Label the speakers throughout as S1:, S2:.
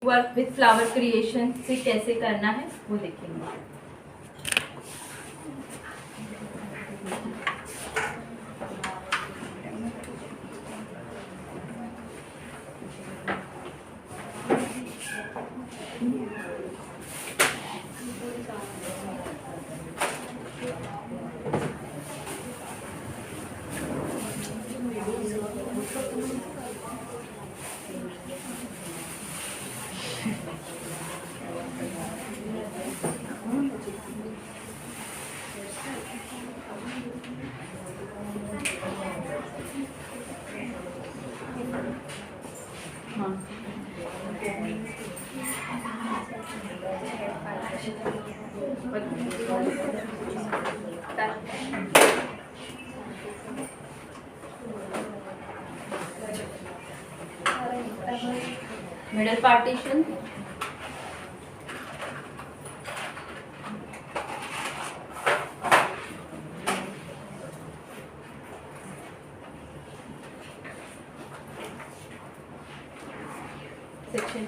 S1: Work with flower creation से कैसे करना है वो देखेंगे। Middle partition, section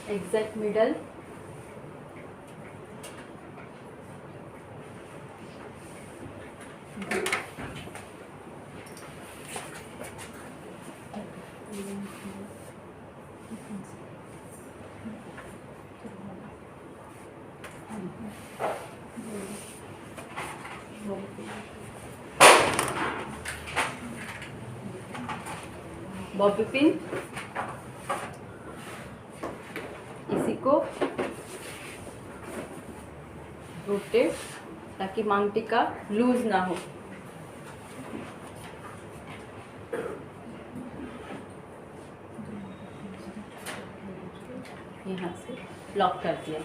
S2: exact middle, bobby pin, इसी को रोटेट ताकि मांग टीका लूज ना हो। यहाँ से लॉक कर दिया,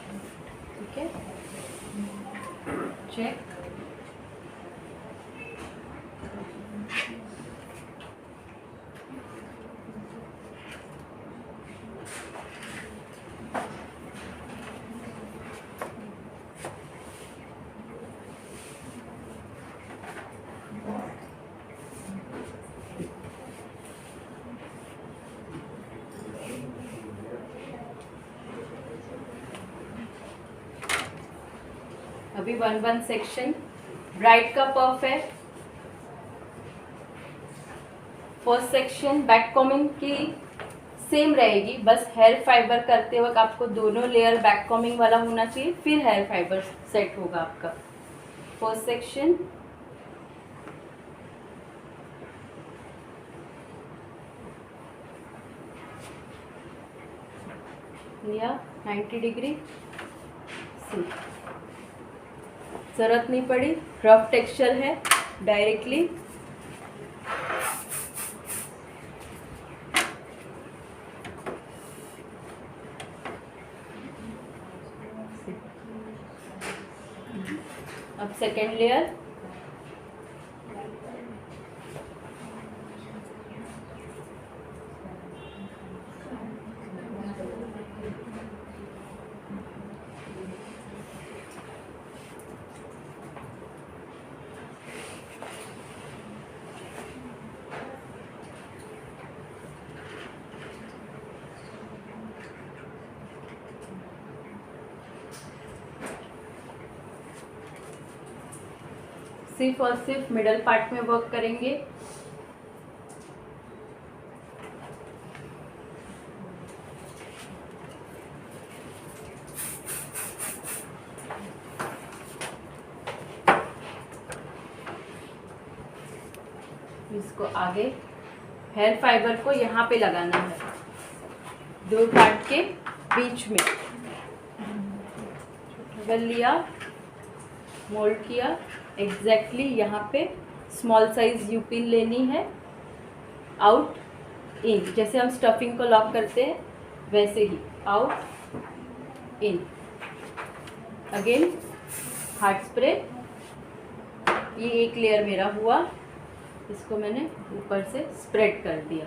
S2: ठीक है। चेक, अभी 1 सेक्शन ब्राइट का पफ है। फर्स्ट सेक्शन बैक कॉमिंग की सेम रहेगी, बस हेयर फाइबर करते वक्त आपको दोनों लेयर बैक कॉमिंग वाला होना चाहिए, फिर हेयर फाइबर सेट होगा आपका। फर्स्ट सेक्शन लिया 90 डिग्री, जरूरत नहीं पड़ी, रफ टेक्सचर है, डायरेक्टली अब सेकेंड लेयर, सिर्फ और सिर्फ मिडल पार्ट में वर्क करेंगे। इसको आगे हेयर फाइबर को यहाँ पे लगाना है, दो पार्ट के बीच में। बल लिया, मोल्ड किया, एग्जैक्टली यहाँ पे स्मॉल साइज यू पिन लेनी है, आउट इन, जैसे हम स्टफिंग को लॉक करते हैं वैसे ही, out in. Again hard spray, ये एक लेयर मेरा हुआ, इसको मैंने ऊपर से स्प्रेड कर दिया।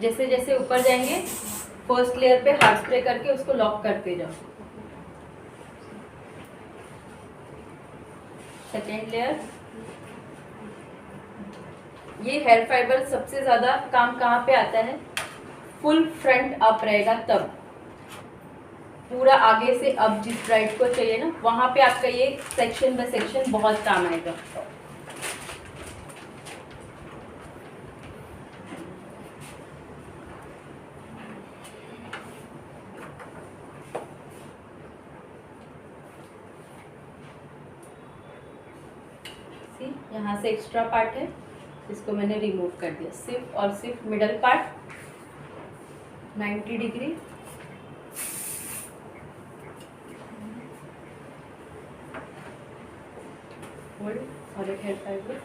S2: जैसे जैसे ऊपर जाएंगे फर्स्ट लेयर पे हार्ड स्प्रे करके उसको लॉक करते जाओ। सेकेंड लेयर, ये हेयर फाइबर सबसे ज्यादा काम कहाँ पे आता है, फुल फ्रंट अप रहेगा तब, पूरा आगे से अब जिस ब्राइड को चाहिए ना वहां पे आपका ये सेक्शन बाय सेक्शन बहुत काम आएगा। यहाँ से एक्स्ट्रा पार्ट है, इसको मैंने रिमूव कर दिया। सिर्फ और सिर्फ मिडल पार्ट 90 डिग्री, होल्ड और एक हेयर फाइबर,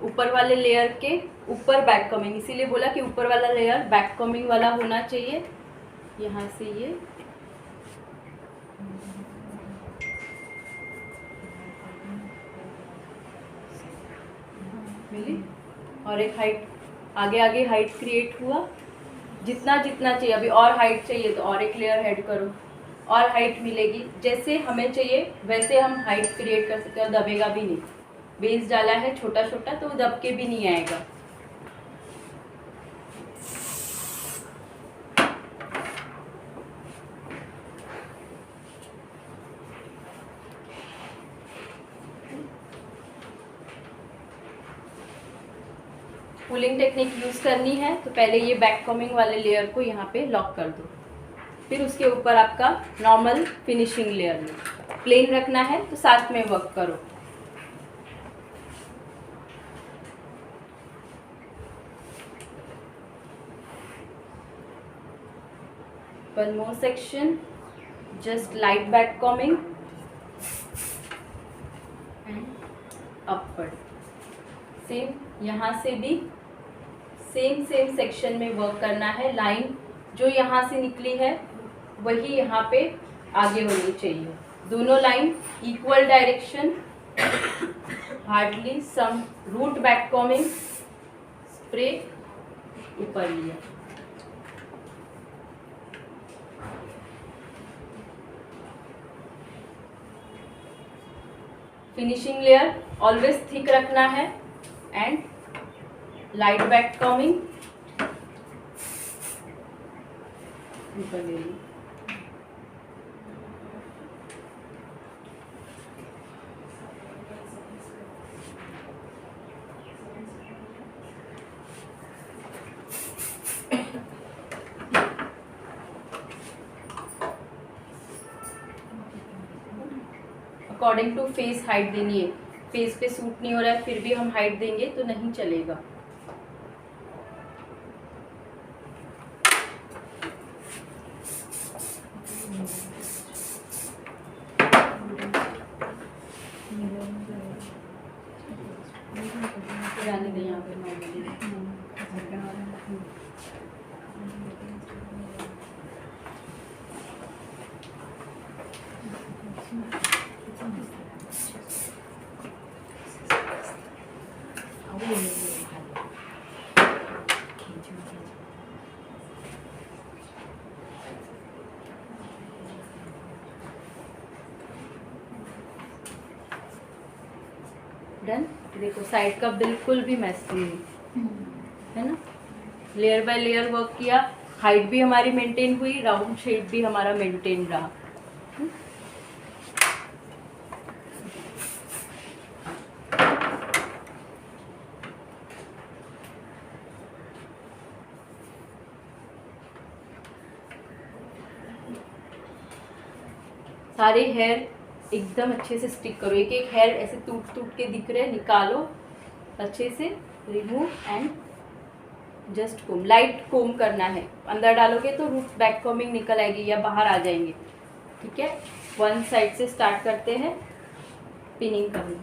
S2: ऊपर वाले लेयर के ऊपर बैक कमिंग, इसीलिए बोला कि ऊपर वाला लेयर बैक कमिंग वाला होना चाहिए। यहाँ से ये मिली। और एक हाइट आगे आगे हाइट क्रिएट हुआ, जितना जितना चाहिए। अभी और हाइट चाहिए तो और एक लेयर ऐड करो, और हाइट मिलेगी। जैसे हमें चाहिए वैसे हम हाइट क्रिएट कर सकते हैं, और दबेगा भी नहीं। बेस डाला है छोटा छोटा तो दब के भी नहीं आएगा। पुलिंग टेक्निक यूज़ करनी है तो पहले ये बैक कॉमिंग वाले लेयर को यहाँ पे लॉक कर दो, फिर उसके ऊपर आपका नॉर्मल फिनिशिंग लेयर में प्लेन रखना है तो साथ में वर्क करो। One more section, just light back combing and upward. Same यहाँ से भी सेम सेक्शन में वर्क करना है। लाइन जो यहाँ से निकली है वही यहाँ पे आगे होनी चाहिए। दोनों लाइन इक्वल डायरेक्शन। हार्डली सम रूट बैक कॉमिंग, स्प्रे ऊपर लिया। फिनिशिंग लेयर ऑलवेज थिक रखना है एंड लाइट बैक कॉमिंग ऊपर ले ली। अकॉर्डिंग टू फेस हाइट देनी है। फेस पे सूट नहीं हो रहा है फिर भी हम हाइट देंगे तो नहीं चलेगा। जाने दें यहाँ पे नॉर्मली। डन। देखो साइड का बिल्कुल भी मैस नहीं है ना। लेयर बाय लेयर वर्क किया, हाइट भी हमारी मेंटेन हुई, राउंड शेप भी हमारा मेंटेन रहा। सारे हेयर एकदम अच्छे से स्टिक करो। एक एक हेयर ऐसे टूट टूट के दिख रहे, निकालो अच्छे से, remove and just comb. Light comb करना है, अंदर डालोगे तो रूट बैक कोमिंग निकल आएगी या बाहर आ जाएंगे। ठीक है, वन साइड से स्टार्ट करते हैं पिनिंग करना।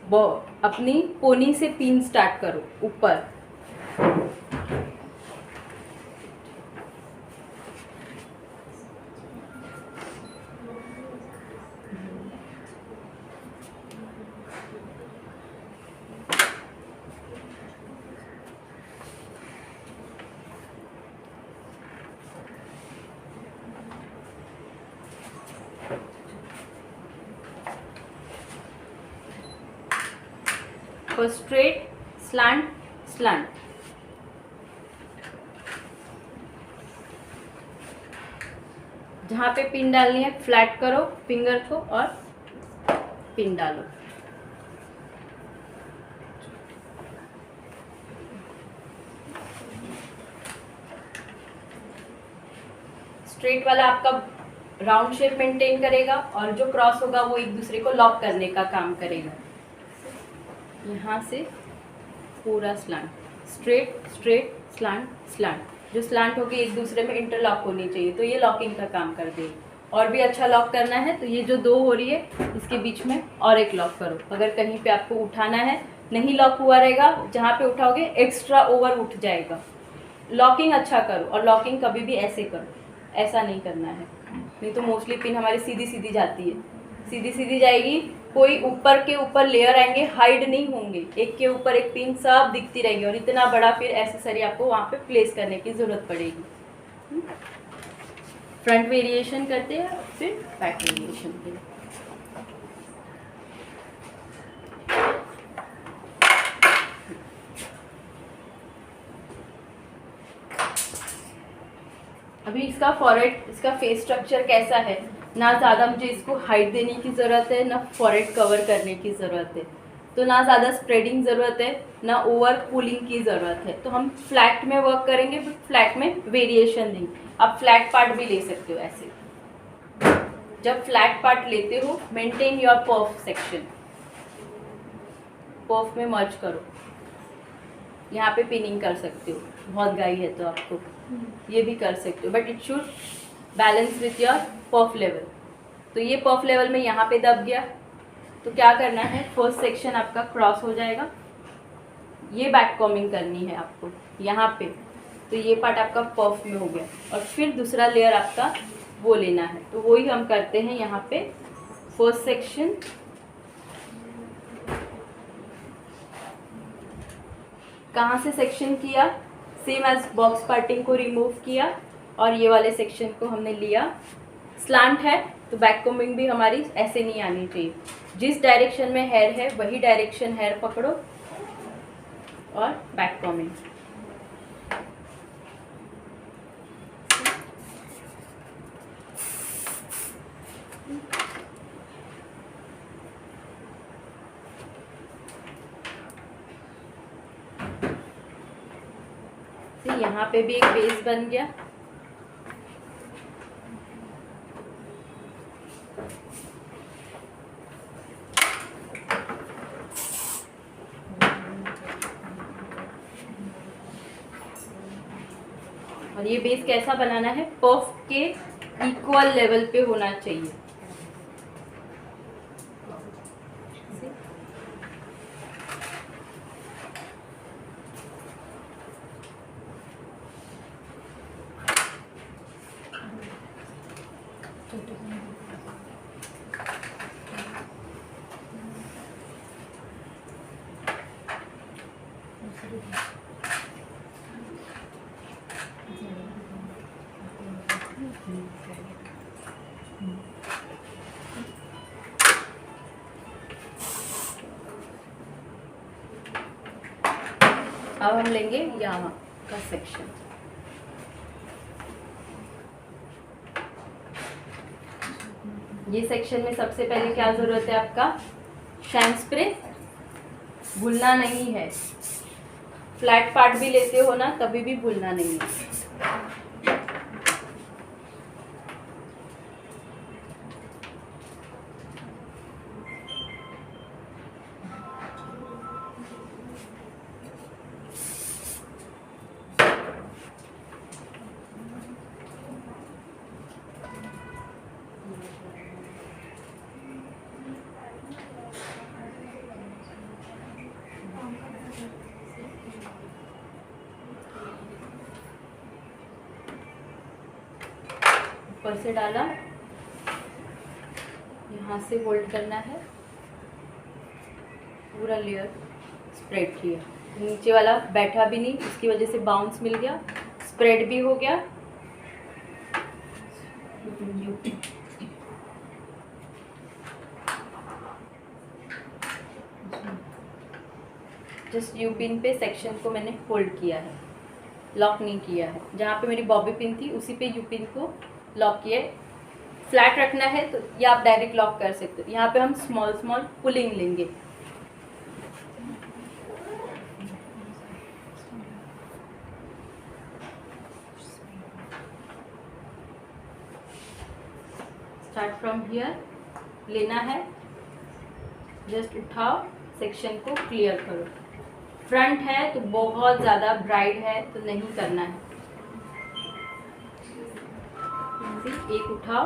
S2: वो अपनी पोनी से पिन स्टार्ट करो ऊपर। Straight slant slant. जहां पे पिन डालनी है फ्लैट करो फिंगर को और पिन डालो। स्ट्रेट वाला आपका राउंड शेप मेंटेन करेगा और जो क्रॉस होगा वो एक दूसरे को लॉक करने का काम करेगा। यहाँ से पूरा slant, straight straight slant slant. जो स्लांट होगी एक दूसरे में इंटरलॉक होनी चाहिए तो ये लॉकिंग का काम कर देगी। और भी अच्छा लॉक करना है तो ये जो 2 हो रही है इसके बीच में और एक लॉक करो। अगर कहीं पे आपको उठाना है, नहीं लॉक हुआ रहेगा, जहाँ पे उठाओगे एक्स्ट्रा ओवर उठ जाएगा। लॉकिंग अच्छा करो, और लॉकिंग कभी भी ऐसे करो, ऐसा नहीं करना है, नहीं तो मोस्टली पिन हमारी सीधी सीधी जाती है, सीधी सीधी जाएगी। कोई ऊपर के ऊपर लेयर आएंगे, हाइड नहीं होंगे, एक के ऊपर एक पिन सब दिखती रहेगी, और इतना बड़ा फिर एसेसरी आपको वहाँ पे प्लेस करने की ज़रूरत पड़ेगी। फ्रंट वेरिएशन करते हैं, फिर बैक वेरिएशन के। अभी इसका फॉरहेड, इसका फेस स्ट्रक्चर कैसा है, ना ज़्यादा मुझे इसको हाइट देने की ज़रूरत है, ना फॉरहेड कवर करने की ज़रूरत है, तो ना ज़्यादा स्प्रेडिंग ज़रूरत है, ना ओवर पुलिंग की ज़रूरत है। तो हम फ्लैट में वर्क करेंगे, फ्लैट में वेरिएशन देंगे। आप फ्लैट पार्ट भी ले सकते हो ऐसे। जब फ्लैट पार्ट लेते हो, maintain your puff section, puff में मर्ज करो। यहाँ पे पिनिंग कर सकते हो, बहुत गाई है तो आपको ये भी कर सकते हो, but it should balance with your puff level. तो ये पफ लेवल में यहाँ पे दब गया, तो क्या करना है, फर्स्ट सेक्शन आपका क्रॉस हो जाएगा, ये बैक कॉमिंग करनी है आपको यहाँ पे, तो ये पार्ट आपका पफ में हो गया, और फिर दूसरा लेयर आपका वो लेना है। तो वही हम करते हैं यहाँ पे। फर्स्ट सेक्शन, कहाँ से सेक्शन किया, सेम एज बॉक्स पार्टिंग को रिमूव किया, और ये वाले सेक्शन को हमने लिया। स्लांट है तो बैक कॉम्बिंग भी हमारी ऐसे नहीं आनी चाहिए, जिस डायरेक्शन में हेयर है वही डायरेक्शन हेयर पकड़ो, और बैक कॉम्बिंग। यहाँ पे भी एक बेस बन गया। और ये बेस कैसा बनाना है, पफ के इक्वल लेवल पे होना चाहिए। अब हम लेंगे यहाँ का सेक्शन। ये सेक्शन में सबसे पहले क्या जरूरत है, आपका शाइन स्प्रे भूलना नहीं है। फ्लैट पार्ट भी लेते हो ना, कभी भी भूलना नहीं है। ऊपर से डाला, यहाँ से होल्ड करना है, पूरा लेयर स्प्रेड किया, नीचे वाला बैठा भी नहीं, उसकी वजह से बाउंस मिल गया, स्प्रेड भी हो गया। जस्ट यू पिन पे सेक्शन को मैंने होल्ड किया है, लॉक नहीं किया है। जहाँ पे मेरी बॉबी पिन थी उसी पे यू पिन को लॉक किया। फ्लैट रखना है तो ये आप डायरेक्ट लॉक कर सकते हो। यहाँ पे हम स्मॉल स्मॉल पुलिंग लेंगे। स्टार्ट फ्रॉम हियर लेना है, जस्ट उठाओ, सेक्शन को क्लियर करो। फ्रंट है तो बहुत ज़्यादा ब्राइड है तो नहीं करना है। सी एक उठाओ,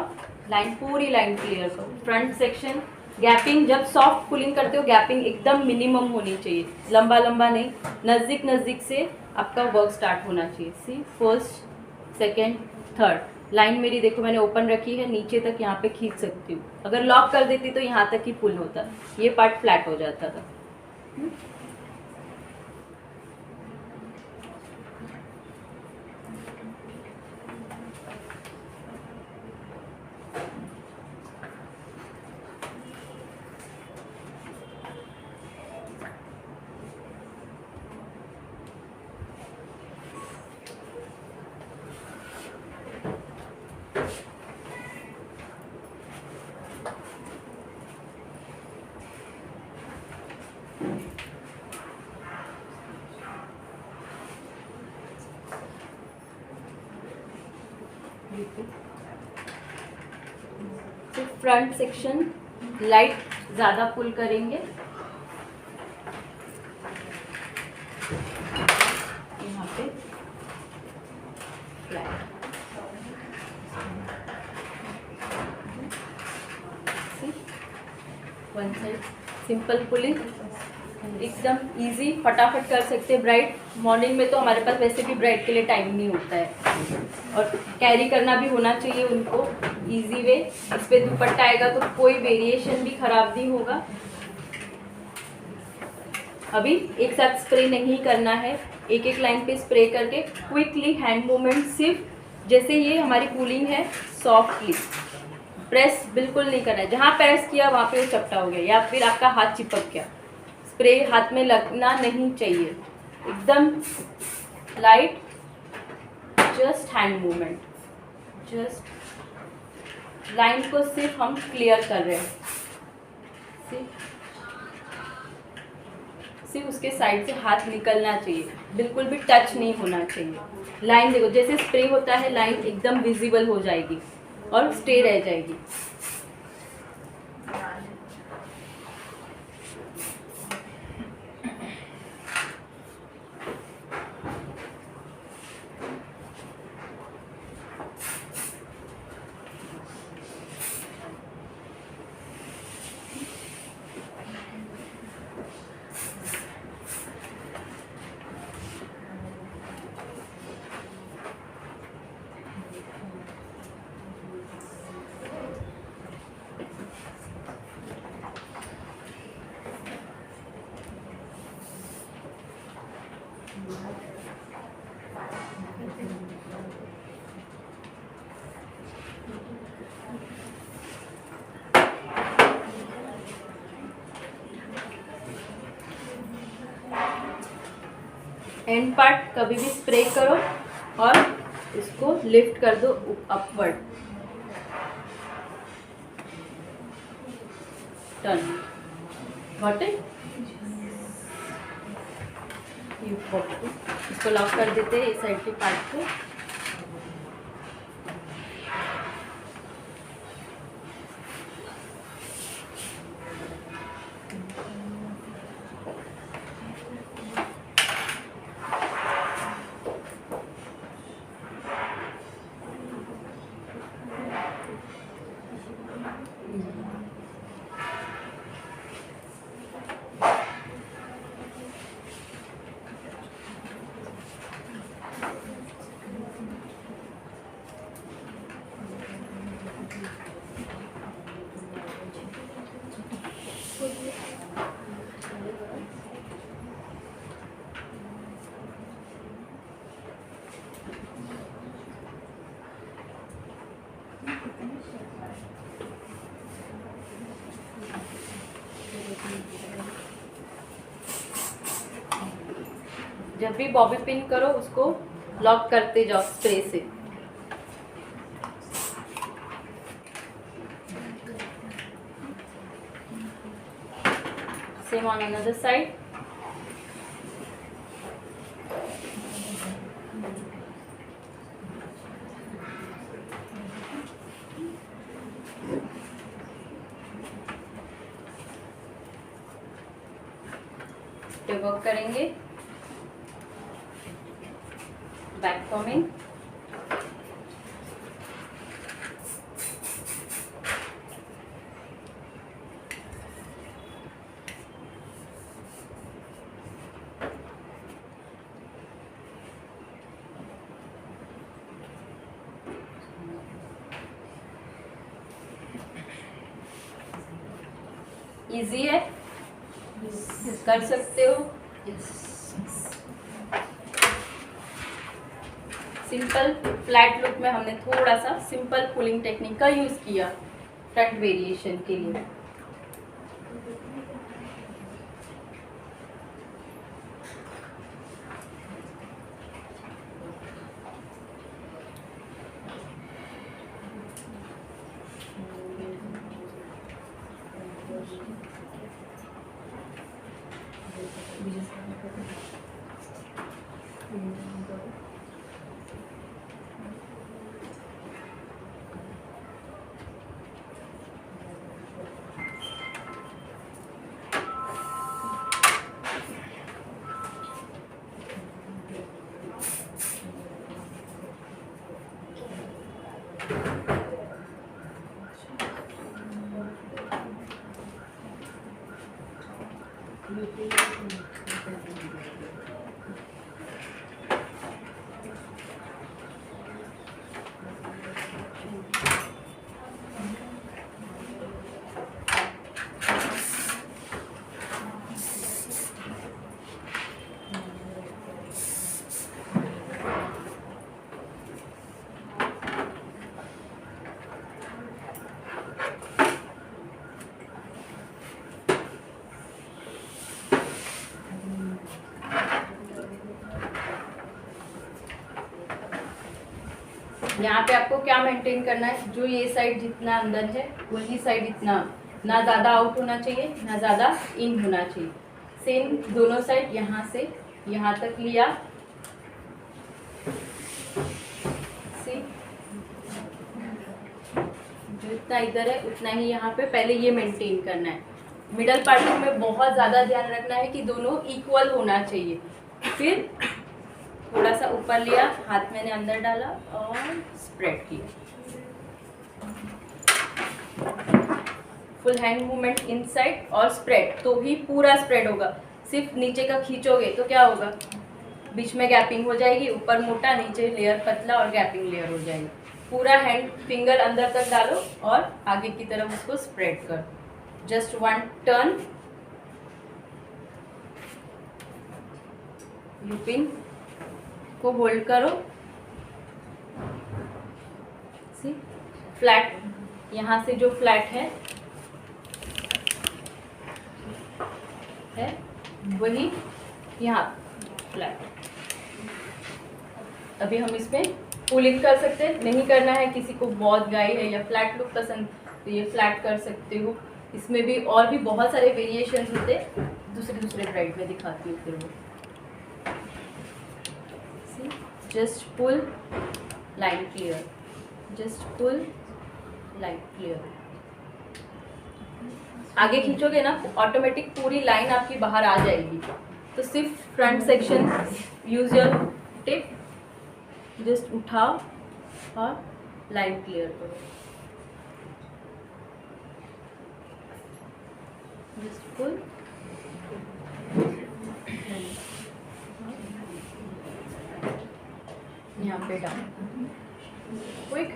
S2: लाइन पूरी लाइन क्लियर करो। फ्रंट सेक्शन गैपिंग, जब सॉफ्ट पुलिंग करते हो गैपिंग एकदम मिनिमम होनी चाहिए, लंबा लंबा नहीं, नज़दीक नज़दीक से आपका वर्क स्टार्ट होना चाहिए। सी फर्स्ट सेकेंड थर्ड लाइन मेरी देखो मैंने ओपन रखी है, नीचे तक यहाँ पे खींच सकती हूँ। अगर लॉक कर देती तो यहाँ तक ही पुल होता, ये पार्ट फ्लैट हो जाता था। तो फ्रंट सेक्शन लाइट ज़्यादा पुल करेंगे, यहाँ पे flat. One side simple pulling, एकदम इजी, फटाफट कर सकते हैं। ब्राइड मॉर्निंग में तो हमारे पास वैसे भी ब्राइड के लिए टाइम नहीं होता है, और कैरी करना भी होना चाहिए उनको इजी वे। इस पे दुपट्टा आएगा तो कोई वेरिएशन भी खराब नहीं होगा। अभी एक साथ स्प्रे नहीं करना है, एक एक लाइन पे स्प्रे करके क्विकली हैंड मूवमेंट, सिर्फ जैसे ये हमारी कूलिंग है सॉफ्टली, प्रेस बिल्कुल नहीं करना है। जहाँ प्रेस किया वहाँ पे वो चपटा हो गया या फिर आपका हाथ चिपक गया, स्प्रे हाथ में लगना नहीं चाहिए, एकदम light, just hand movement, just line को सिर्फ हम क्लियर कर रहे हैं। सिर्फ उसके साइड से हाथ निकलना चाहिए, बिल्कुल भी टच नहीं होना चाहिए। लाइन देखो जैसे स्प्रे होता है, लाइन एकदम विजिबल हो जाएगी और स्टे रह जाएगी। एंड पार्ट कभी भी स्प्रे करो और इसको लिफ्ट कर दो अपवर्ड, टर्न, गॉट इट। इसको लॉक कर देते हैं इस साइड के पार्ट को। जब भी बॉबी पिन करो उसको लॉक करते जाओ स्प्रे से। Same on another side. Work करेंगे बैक कॉमिंग, इजी है, कर सकते हो। सिंपल फ्लैट लुक में हमने थोड़ा सा सिंपल पुलिंग टेक्निक का यूज़ किया फ्रंट वेरिएशन के लिए। यहाँ पे आपको क्या मेंटेन करना है, जो ये साइड जितना अंदर है वही साइड इतना, ना ज़्यादा आउट होना चाहिए ना ज़्यादा इन होना चाहिए। सेम दोनों साइड यहाँ से यहाँ तक लिया, सी जो इतना इधर है उतना ही यहाँ पे पहले ये मेंटेन करना है। मिडल पार्टिंग में बहुत ज़्यादा ध्यान रखना है कि दोनों इक्वल होना चाहिए। फिर थोड़ा सा ऊपर लिया, हाथ मैंने अंदर डाला और स्प्रेड किया। फुल हैंड मूवमेंट इनसाइड और स्प्रेड, तो ही पूरा स्प्रेड होगा। सिर्फ नीचे का खींचोगे तो क्या होगा, बीच में गैपिंग हो जाएगी, ऊपर मोटा नीचे लेयर पतला और गैपिंग लेयर हो जाएगी। पूरा हैंड फिंगर अंदर तक डालो और आगे की तरफ उसको स्प्रेड करो। जस्ट वन टर्न, लूपिंग को होल्ड करो। सी फ्लैट, यहाँ से जो फ्लैट है वही यहाँ फ्लैट। अभी हम इसमें पुलिंग कर सकते हैं, नहीं करना है किसी को बहुत गाई है या फ्लैट लुक पसंद तो ये फ्लैट कर सकते हो। इसमें भी और भी बहुत सारे वेरिएशंस होते हैं, दूसरे ब्राइड में दिखाती हूँ फिर वो। Just pull, line clear. Just pull, line clear. आगे खींचोगे ना ऑटोमेटिक पूरी लाइन आपकी बाहर आ जाएगी। तो सिर्फ front section use your tip, just उठाओ और लाइन क्लियर करो। जस्ट पुल, यहाँ पे डाउन, क्विक।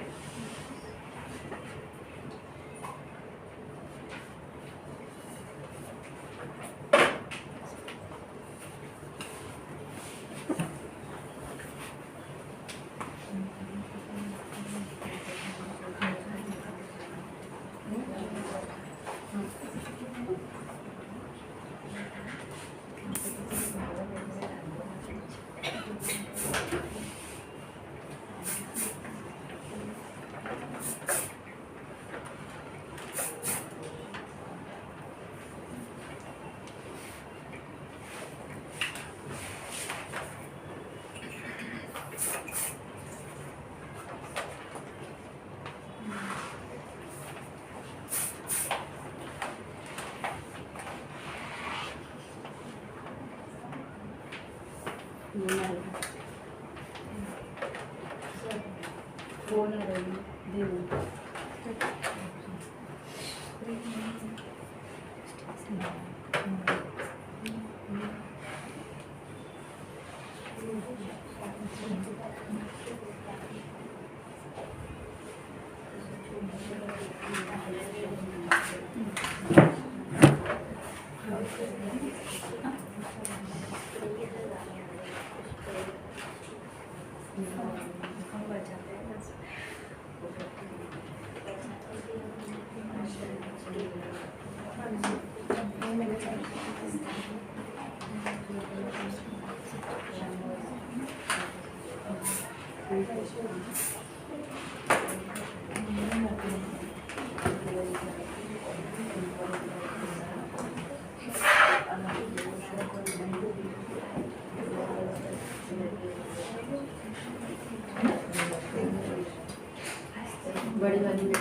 S2: बड़ी वाली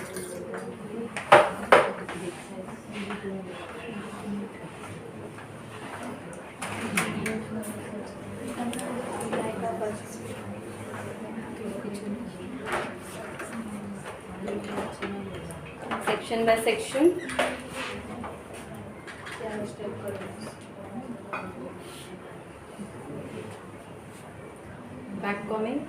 S2: section by section back combing,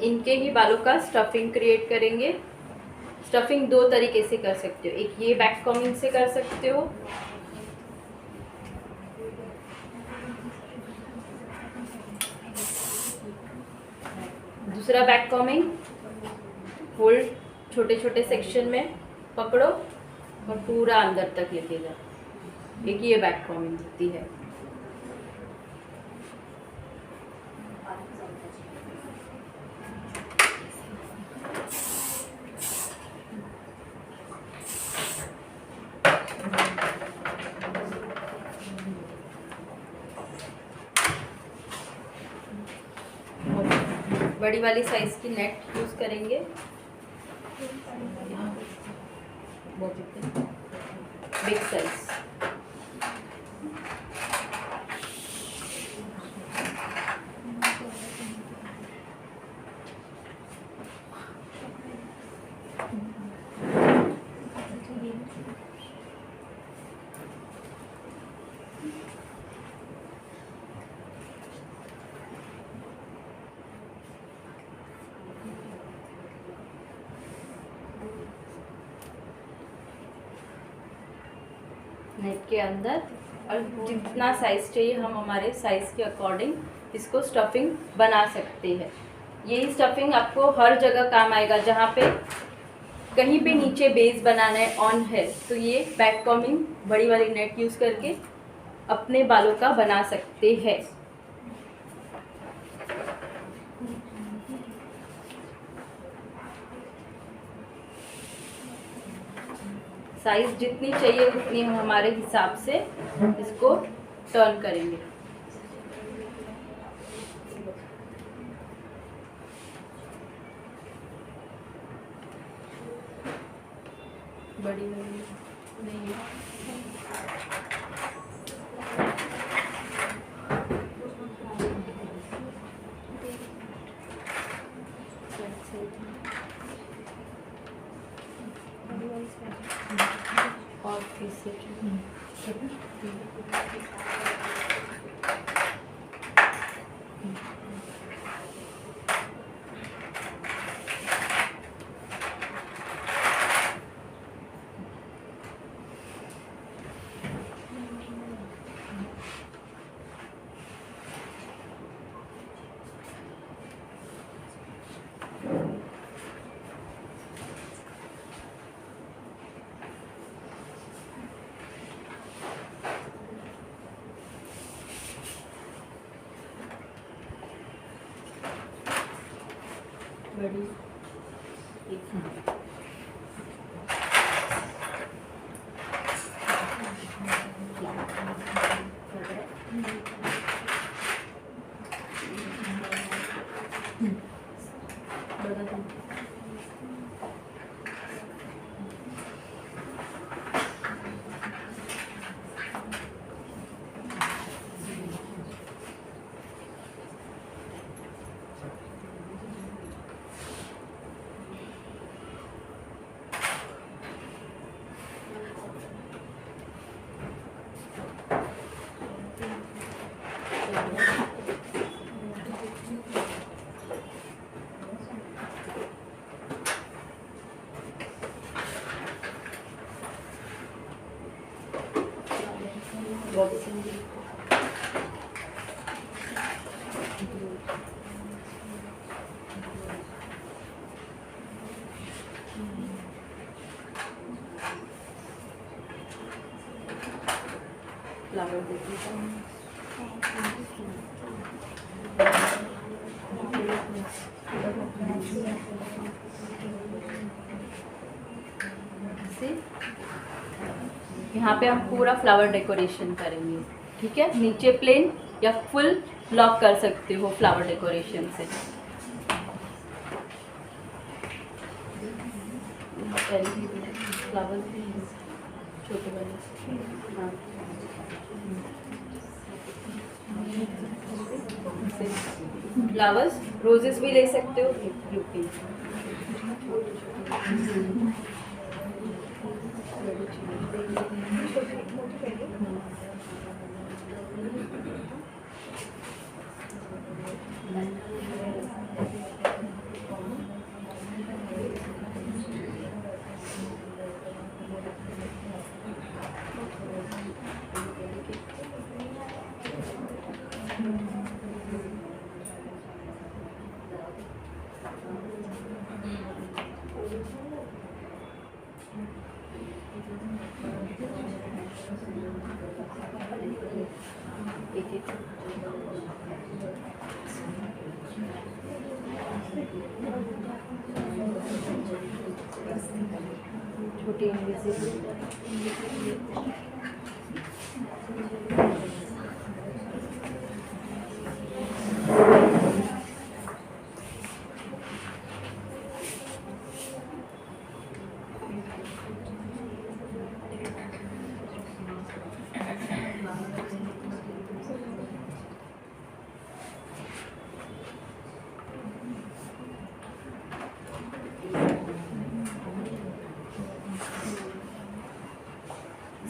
S2: इनके ही बालों का स्टफिंग क्रिएट करेंगे। स्टफिंग दो तरीके से कर सकते हो, एक ये बैक कॉमिंग से कर सकते हो, दूसरा बैक कॉमिंग होल्ड छोटे छोटे सेक्शन में पकड़ो और पूरा अंदर तक लेके जाओ, एक ये बैक कॉमिंग होती है। बड़ी वाली साइज की नेट यूज करेंगे, बिग साइज। नेट के अंदर और जितना साइज चाहिए हम हमारे साइज के अकॉर्डिंग इसको स्टफिंग बना सकते हैं। यही स्टफिंग आपको हर जगह काम आएगा, जहाँ पे कहीं पे नीचे बेस बनाना है ऑन है तो ये बैक कॉमिंग बड़ी वाली नेट यूज़ करके अपने बालों का बना सकते हैं। साइज जितनी चाहिए उतनी हम हमारे हिसाब से इसको टर्न करेंगे। बड़ी नहीं और पीस बड़ी फ्लावर देती यहाँ पे हम पूरा फ्लावर डेकोरेशन करेंगे, ठीक है। नीचे प्लेन या फुल लॉक कर सकते हो फ्लावर डेकोरेशन से। फ्लावर छोटे वाले, हाँ, फ्लावर्स रोजेस भी ले सकते हो, ब्लू पिंक। छोटी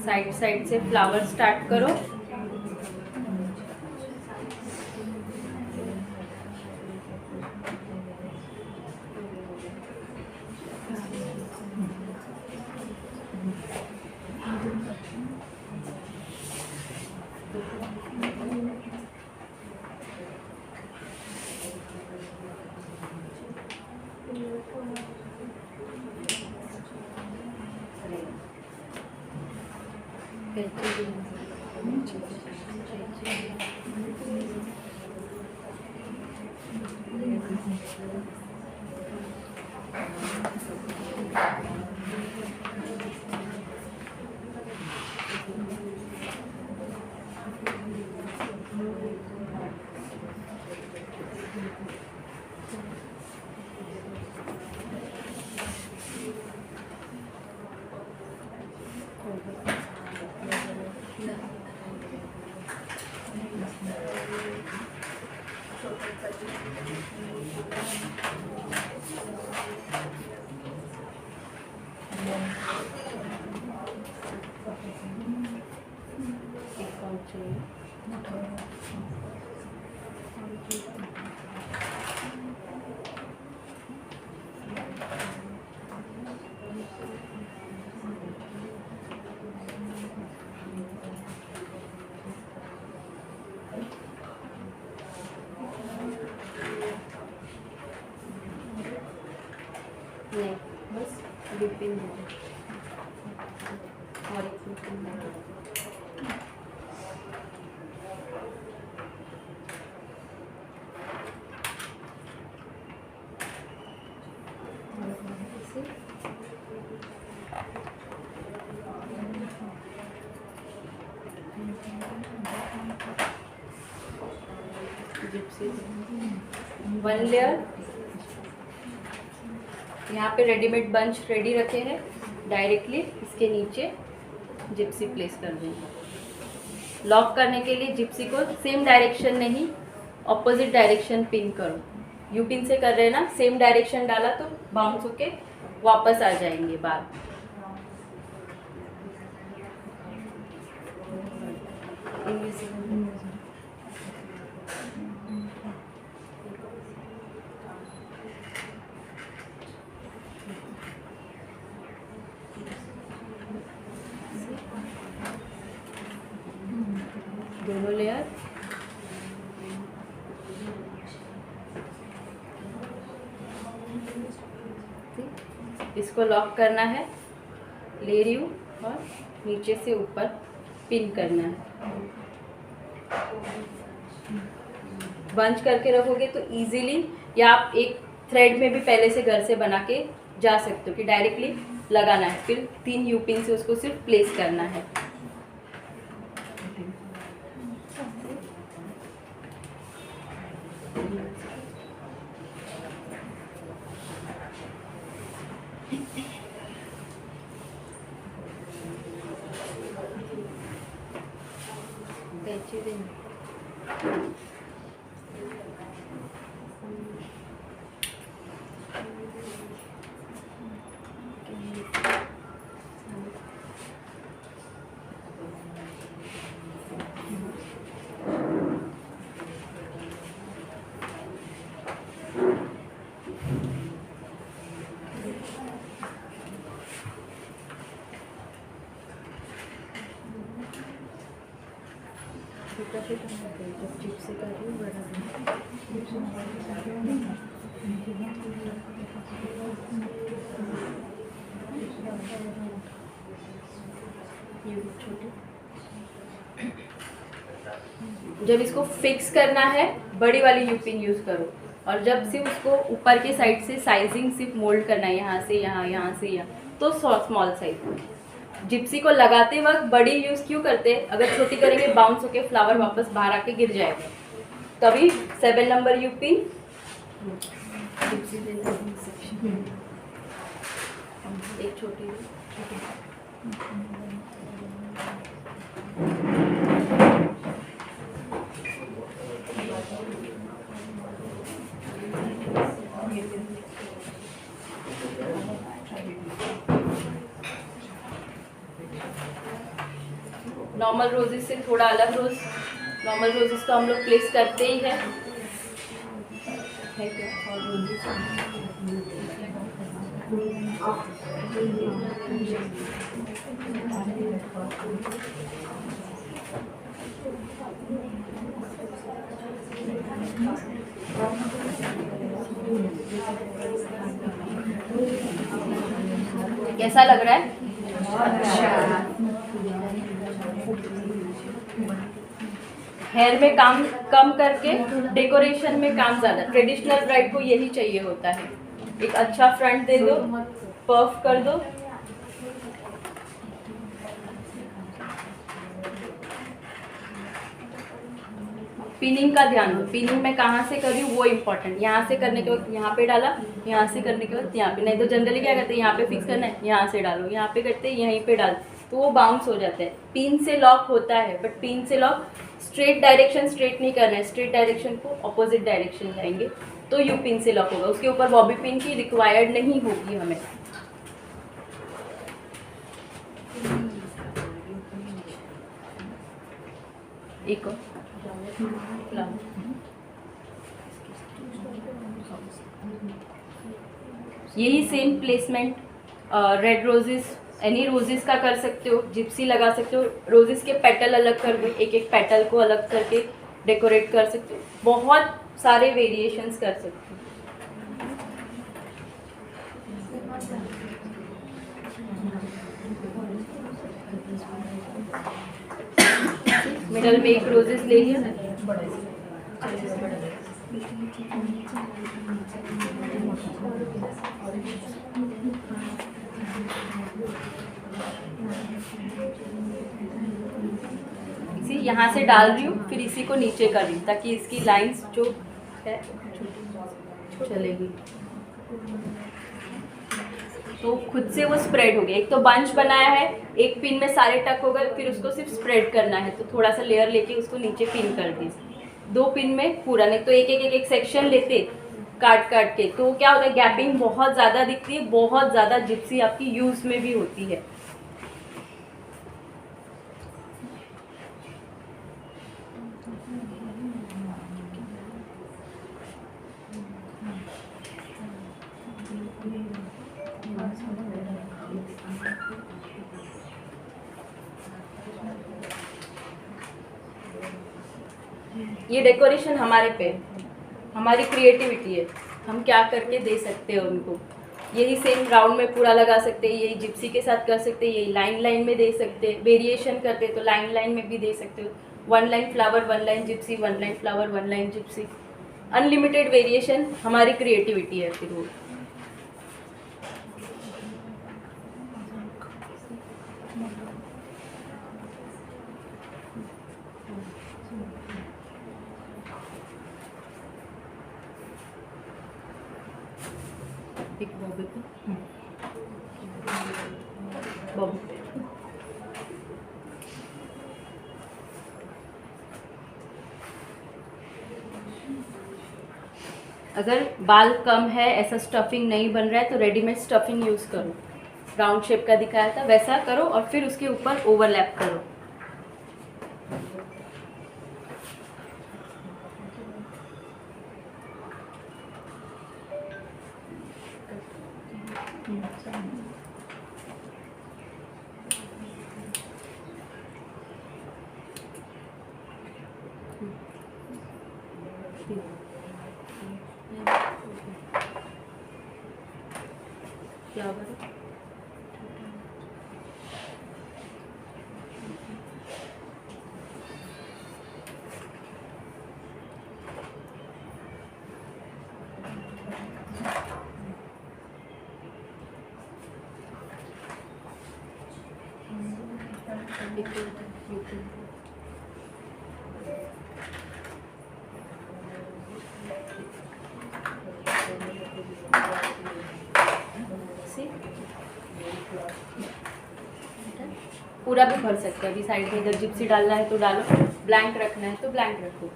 S2: साइड साइड से फ्लावर स्टार्ट करो। नहीं, बस डिपिंग और एक जिप्सी 1 लेयर। यहाँ पे रेडीमेड बंच रेडी रखे हैं, डायरेक्टली इसके नीचे जिप्सी प्लेस कर देंगे। लॉक करने के लिए जिप्सी को सेम डायरेक्शन नहीं, ऑपोजिट डायरेक्शन पिन करो। यू पिन से कर रहे हैं ना, सेम डायरेक्शन डाला तो बाउंस होके वापस आ जाएंगे बाहर। दोनों लेयर इसको लॉक करना है, ले रही हूँ और नीचे से ऊपर पिन करना है। बंच करके रखोगे तो इजीली, या आप एक थ्रेड में भी पहले से घर से बना के जा सकते हो कि डायरेक्टली लगाना है, फिर 3 यू पिन से उसको सिर्फ प्लेस करना है। जब इसको फिक्स करना है बड़ी वाली यू पिन यूज़ करो, और जब सिर्फ उसको ऊपर के साइड से साइजिंग सिर्फ मोल्ड करना है, यहाँ से यहाँ, यहाँ से यहाँ, तो स्मॉल साइज। जिप्सी को लगाते वक्त बड़ी यूज़ क्यों करते हैं? अगर छोटी करेंगे बाउंस होके फ्लावर वापस बाहर आके गिर जाएगा। तभी 7 नंबर यू पिन एक छोटी नॉर्मल रोजेस से थोड़ा अलग रोज, नॉर्मल रोजेस तो हम लोग प्लेस करते ही है क्या? कैसा लग रहा है? अच्छा। हेयर में काम कम करके डेकोरेशन में काम ज़्यादा। ट्रेडिशनल ब्राइड को यही चाहिए होता है, एक अच्छा फ्रंट दे दो, पर्फ कर दो। पिनिंग का ध्यान दो, पिनिंग में कहाँ से कर रही हूँ वो इम्पोर्टेंट। यहाँ से करने के वक्त यहाँ पे डाला, यहाँ से करने के वक्त यहाँ पे, नहीं तो जनरली क्या करते हैं, यहाँ पे फिक्स करना है, यहाँ से डालो, यहाँ पे करते हैं, यहीं पे डाल, तो वो बाउंस हो जाता है। पिन से लॉक होता है, बट पिन से लॉक स्ट्रेट डायरेक्शन स्ट्रेट नहीं करना है, स्ट्रेट डायरेक्शन को अपोजिट डायरेक्शन जाएंगे तो यू पिन से लॉक होगा। उसके ऊपर बॉबी पिन की रिक्वायर्ड नहीं होगी हमें। एक यही same placement red roses, any roses का कर सकते हो, जिप्सी लगा सकते हो, रोजेस के पेटल अलग कर दो, एक एक पेटल को अलग करके डेकोरेट कर सकते हो, बहुत सारे वेरिएशंस कर सकते हो। मिडल में एक रोजेस ले लिया, इसी यहाँ से डाल रही हूँ, फिर इसी को नीचे कर रही हूँ ताकि इसकी लाइंस जो है चलेगी। तो खुद से वो स्प्रेड हो गया। एक तो बंच बनाया है, एक पिन में सारे टक हो गए, फिर उसको सिर्फ स्प्रेड करना है, तो थोड़ा सा लेयर लेके उसको नीचे पिन कर दी। 2 पिन में पूरा, नहीं तो एक सेक्शन लेते काट काट के, तो क्या होता है गैपिंग बहुत ज़्यादा दिखती है, बहुत ज़्यादा जिप्सी आपकी यूज़ में भी होती है। ये डेकोरेशन हमारे पे, हमारी क्रिएटिविटी है, हम क्या करके दे सकते हैं उनको। यही सेम राउंड में पूरा लगा सकते हैं, यही जिप्सी के साथ कर सकते हैं, यही लाइन लाइन में दे सकते हैं, वेरिएशन करते हैं तो लाइन लाइन में भी दे सकते हो। 1 line flower 1 line Gypsy, 1 line flower 1 line Gypsy, unlimited variation, हमारी क्रिएटिविटी है फिर वो। एक बॉबी को बॉबी अगर बाल कम है, ऐसा स्टफिंग नहीं बन रहा है, तो रेडीमेड स्टफिंग यूज़ करो। राउंड शेप का दिखाया था वैसा करो और फिर उसके ऊपर ओवरलैप करो। फ्लावर पूरा भी भर सकते हैं। अभी साइड में इधर जिप्सी डालना है तो डालो, ब्लैंक रखना है तो ब्लैंक रखो।